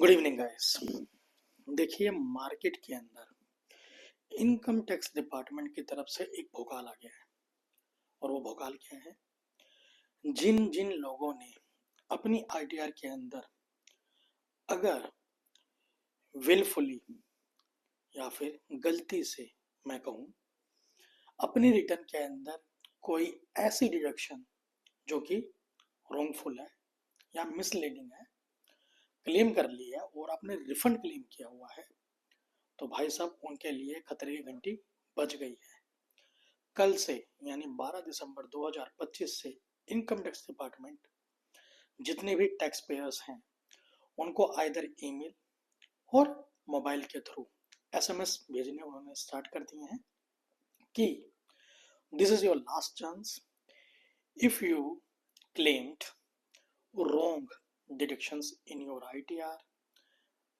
Good evening guys. देखिए, market के अंदर इनकम टैक्स डिपार्टमेंट की तरफ से एक भोकाल आ गया है। और वो भोकाल क्या है? जिन जिन लोगों ने अपनी आईटीआर के अंदर अगर विलफुली या फिर गलती से मैं कहूँ अपनी रिटर्न के अंदर कोई ऐसी डिडक्शन जो कि रॉन्गफुल है या मिसलीडिंग है क्लेम कर ली है और आपने रिफंड क्लेम किया हुआ है, तो भाई साहब उनके लिए खतरे की घंटी बज गई है। कल से यानी 12 दिसंबर 2025 से इनकम टैक्स डिपार्टमेंट जितने भी टैक्स पेयर्स हैं उनको आइदर ईमेल और मोबाइल के थ्रू एसएमएस भेजने उन्होंने स्टार्ट कर दिए हैं कि this is your last chance. If you claimed wrong deductions in your ITR,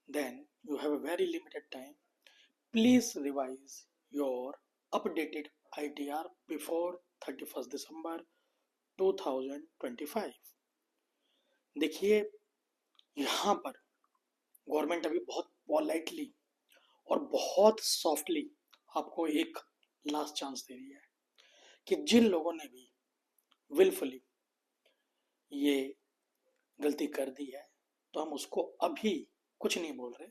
then you have a very limited time. Please revise your updated ITR before 31st December 2025। देखिए, यहाँ पर government अभी बहुत पोलाइटली और बहुत सॉफ्टली आपको एक last chance दे रही है कि जिन लोगों ने भी विलफुली ये गलती कर दी है तो हम उसको अभी कुछ नहीं बोल रहे।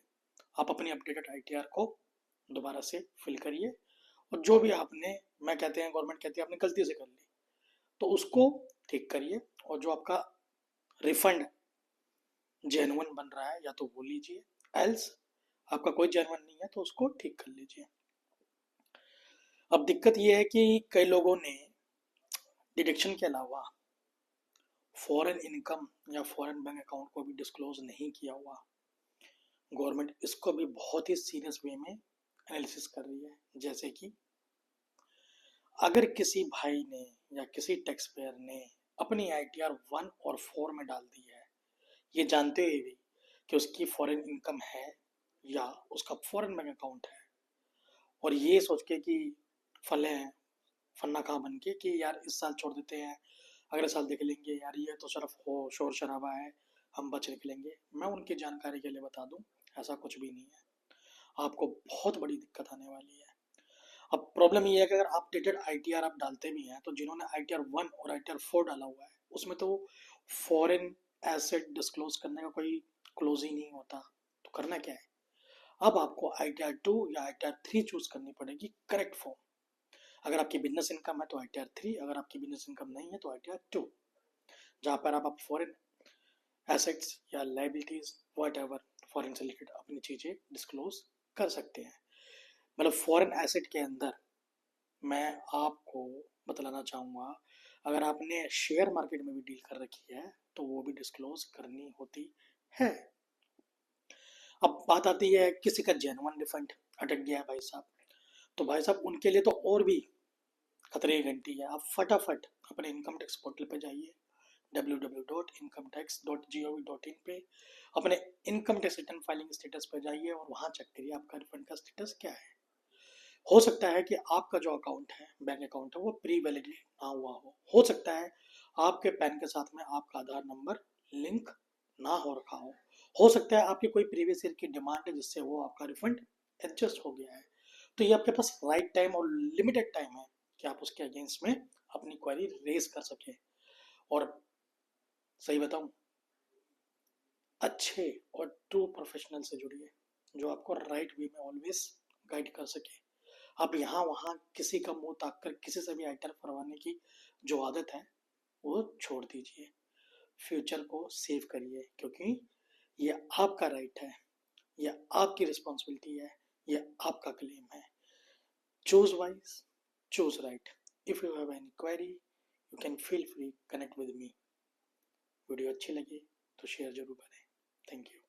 आप अपनी अपडेटेड आईटीआर को दोबारा से फिल करिए और जो भी आपने, मैं कहते हैं गवर्नमेंट कहती है आपने गलती से कर ली तो उसको ठीक करिए, और जो आपका रिफंड जेन्युइन बन रहा है या तो वो लीजिए, एल्स आपका कोई जेन्युइन नहीं है तो उसको ठीक कर लीजिए। अब दिक्कत ये है कि कई लोगों ने डिडक्शन के अलावा फॉरेन इनकम या फॉरेन बैंक अकाउंट को भी डिस्क्लोज नहीं किया हुआ। गवर्नमेंट इसको भी बहुत ही सीरियस वे में एनालिसिस कर रही है। जैसे कि अगर किसी भाई ने या किसी टैक्स पेयर ने अपनी आईटीआर 1 और 4 में डाल दी है, ये जानते हुए भी कि उसकी फॉरेन इनकम है या उसका फॉरेन बैंक अकाउंट है, और ये सोच के कि फले हैं फन्ना कहाँ बन के कि यार इस साल छोड़ देते हैं, अगले साल देख लेंगे, यार ये तो सिर्फ हो शोर शराबा है, हम बच निकलेंगे। मैं उनकी जानकारी के लिए बता दूं, ऐसा कुछ भी नहीं है। आपको बहुत बड़ी दिक्कत आने वाली है। अब प्रॉब्लम ये है कि अगर आप डेटेड आईटीआर आप डालते भी हैं तो जिन्होंने आईटीआर 1 और आईटीआर 4 डाला हुआ है उसमें तो फॉरेन एसेट डिस्क्लोज करने का कोई क्लोज ही नहीं होता, तो करना क्या है? अब आपको आईटीआर 2 या आईटीआर 3 चूज करनी पड़ेगी करेक्ट फॉर्म। अगर आपकी बिजनेस इनकम है तो आईटीआर 3, अगर आपकी बिजनेस इनकम नहीं है तो आईटीआर 2, जहां पर आप फॉरेन एसेट्स या लाइबिलिटीज वट एवर फॉरेन से रिलेटेड अपनी चीजें डिस्क्लोज कर सकते हैं। मतलब फॉरेन एसेट के अंदर मैं आपको बतलाना चाहूँगा, अगर आपने शेयर मार्केट में भी डील कर रखी है तो वो भी डिस्क्लोज करनी होती है। अब बात आती है किसी का जेन्युइन रिफंड अटक गया है भाई साहब, तो भाई साहब उनके लिए तो और भी खतरे की घंटी है। आप फटाफट अपने इनकम टैक्स पोर्टल पे जाइए www.incometax.gov.in पे, अपने income tax return filing status पे जाइए और वहाँ चेक करिए आपका रिफंड का स्टेटस क्या है। हो सकता है कि आपका जो अकाउंट है, बैंक अकाउंट है, वो प्री वैलिडेट ना हुआ हो सकता है आपके पैन के साथ में आपका आधार नंबर लिंक ना हो रखा हो सकता है आपकी कोई प्रीवियस ईयर की डिमांड है जिससे वो आपका रिफंड एडजस्ट हो गया है। तो ये आपके पास राइट टाइम और लिमिटेड टाइम है कि आप उसके अगेंस्ट में अपनी क्वेरी रेज कर सके। और सही बताऊं, अच्छे और ट्रू प्रोफेशनल से जुड़िए जो आपको राइट वे में ऑलवेज गाइड कर सके। आप यहाँ वहाँ किसी का मुंह ताक कर किसी से भी आईटीआर करवाने की जो आदत है वो छोड़ दीजिए। फ्यूचर को सेव करिए, क्योंकि ये आपका राइट है, ये आपकी रिस्पॉन्सिबिलिटी है, ये आपका क्लेम है। Choose wise, choose right. If you have any query you can feel free connect with me. Video अच्छी लगी तो शेयर जरूर करें। Thank you.